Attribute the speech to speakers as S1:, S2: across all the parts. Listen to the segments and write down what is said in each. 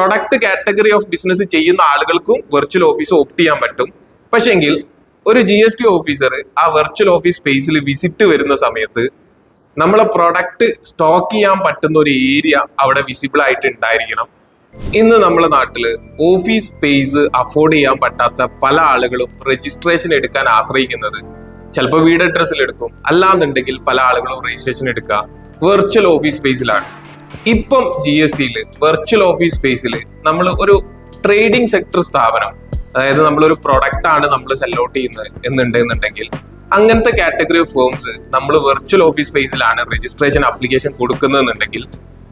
S1: Product category of business ചെയ്യുന്ന ആളുകൾക്കും virtual office opt ചെയ്യാൻ പറ്റും. പക്ഷെങ്കിൽ ഒരു GST ഓഫീസർ ആ വെർച്വൽ ഓഫീസ് സ്പേസിൽ വിസിറ്റ് വരുന്ന സമയത്ത് നമ്മളെ പ്രൊഡക്റ്റ് സ്റ്റോക്ക് ചെയ്യാൻ പറ്റുന്ന ഒരു ഏരിയ അവിടെ വിസിബിൾ ആയിട്ട് ഉണ്ടായിരിക്കണം. ഇന്ന് നമ്മളെ നാട്ടില് ഓഫീസ് സ്പേസ് അഫോർഡ് ചെയ്യാൻ പറ്റാത്ത പല ആളുകളും രജിസ്ട്രേഷൻ എടുക്കാൻ ആശ്രയിക്കുന്നത് ചിലപ്പോൾ വീട് അഡ്രസ്സിൽ എടുക്കും, അല്ലാന്നുണ്ടെങ്കിൽ പല ആളുകളും രജിസ്ട്രേഷൻ എടുക്കുക വെർച്വൽ ഓഫീസ് സ്പേസിലാണ്. ഇപ്പം GSTയിൽ വെർച്വൽ ഓഫീസ് സ്പേസിൽ നമ്മൾ ഒരു ട്രേഡിംഗ് സെക്ടർ സ്ഥാപനം, അതായത് നമ്മളൊരു പ്രൊഡക്റ്റ് ആണ് നമ്മൾ സെൽ ഔട്ട് ചെയ്യുന്നത് എന്നുണ്ടെന്നുണ്ടെങ്കിൽ അങ്ങനത്തെ കാറ്റഗറി ഓഫ് ഫേംസ് നമ്മൾ വെർച്വൽ ഓഫീസ് സ്പേസിലാണ് രജിസ്ട്രേഷൻ ആപ്ലിക്കേഷൻ കൊടുക്കുന്നതെന്നുണ്ടെങ്കിൽ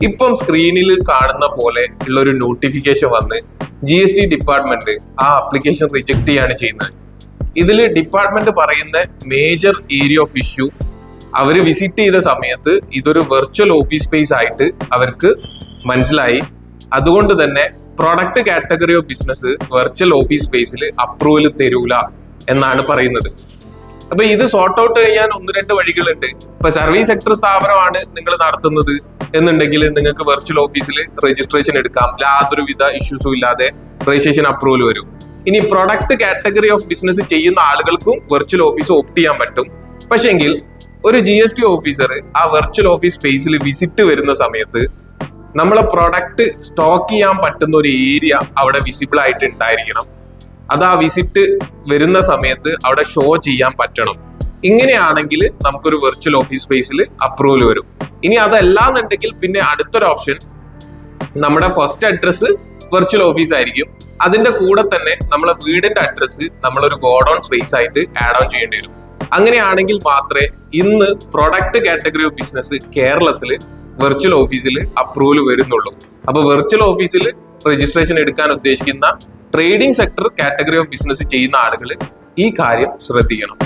S1: ഇപ്പം സ്ക്രീനിൽ കാണുന്ന പോലെ ഉള്ള ഒരു നോട്ടിഫിക്കേഷൻ വന്ന് GST ഡിപ്പാർട്ട്മെന്റ് ആ ആപ്ലിക്കേഷൻ റിജക്ട് ചെയ്യാണ് ചെയ്യുന്നത്. ഇതിൽ ഡിപ്പാർട്ട്മെന്റ് പറയുന്ന മേജർ ഏരിയ ഓഫ് ഇഷ്യൂ അവർ വിസിറ്റ് ചെയ്ത സമയത്ത് ഇതൊരു വെർച്വൽ ഓഫീസ് സ്പേസ് ആയിട്ട് അവർക്ക് മനസ്സിലായി. അതുകൊണ്ട് തന്നെ product category of business virtual office സ്പേസിൽ അപ്രൂവൽ തരൂല എന്നാണ് പറയുന്നത്. അപ്പൊ ഇത് സോർട്ട് ഔട്ട് ചെയ്യാൻ 1-2 വഴികളുണ്ട്. ഇപ്പൊ സർവീസ് സെക്ടർ സ്ഥാപനമാണ് നിങ്ങൾ നടത്തുന്നത് എന്നുണ്ടെങ്കിൽ നിങ്ങൾക്ക് വെർച്വൽ ഓഫീസിൽ രജിസ്ട്രേഷൻ എടുക്കാം, യാതൊരുവിധ ഇഷ്യൂസും ഇല്ലാതെ രജിസ്ട്രേഷൻ അപ്രൂവൽ വരും. ഇനി പ്രൊഡക്റ്റ് കാറ്റഗറി ഓഫ് ബിസിനസ് ചെയ്യുന്ന ആളുകൾക്കും വെർച്വൽ ഓഫീസ് ഓപ്റ്റ് ചെയ്യാൻ പറ്റും. പക്ഷെങ്കിൽ ഒരു GST ഓഫീസർ ആ വെർച്വൽ ഓഫീസ് സ്പേസിൽ വിസിറ്റ് വരുന്ന സമയത്ത് നമ്മളെ പ്രൊഡക്റ്റ് സ്റ്റോക്ക് ചെയ്യാൻ പറ്റുന്ന ഒരു ഏരിയ അവിടെ വിസിബിൾ ആയിട്ട് ഉണ്ടായിരിക്കണം. അത് ആ വിസിറ്റ് വരുന്ന സമയത്ത് അവിടെ ഷോ ചെയ്യാൻ പറ്റണം. ഇങ്ങനെയാണെങ്കിൽ നമുക്കൊരു വെർച്വൽ ഓഫീസ് സ്പേസിൽ അപ്രൂവൽ വരും. ഇനി അതല്ലാന്നുണ്ടെങ്കിൽ പിന്നെ അടുത്തൊരു ഓപ്ഷൻ നമ്മുടെ ഫസ്റ്റ് അഡ്രസ്സ് വെർച്വൽ ഓഫീസ് ആയിരിക്കും. അതിന്റെ കൂടെ തന്നെ നമ്മളെ വീടിന്റെ അഡ്രസ്സ് നമ്മളൊരു ഗോഡൌൺ സ്പേസ് ആയിട്ട് ആഡ് ഓൺ ചെയ്യേണ്ടി വരും. അങ്ങനെയാണെങ്കിൽ മാത്രമേ ഇന്ന് പ്രൊഡക്റ്റ് കാറ്റഗറി ഓഫ് ബിസിനസ് കേരളത്തിൽ വെർച്വൽ ഓഫീസിൽ അപ്രൂവൽ വരുന്നുള്ളൂ. അപ്പൊ വെർച്വൽ ഓഫീസിൽ രജിസ്ട്രേഷൻ എടുക്കാൻ ഉദ്ദേശിക്കുന്ന trading sector category of business ചെയ്യുന്ന ആളുകൾ ഈ കാര്യം ശ്രദ്ധിക്കണം.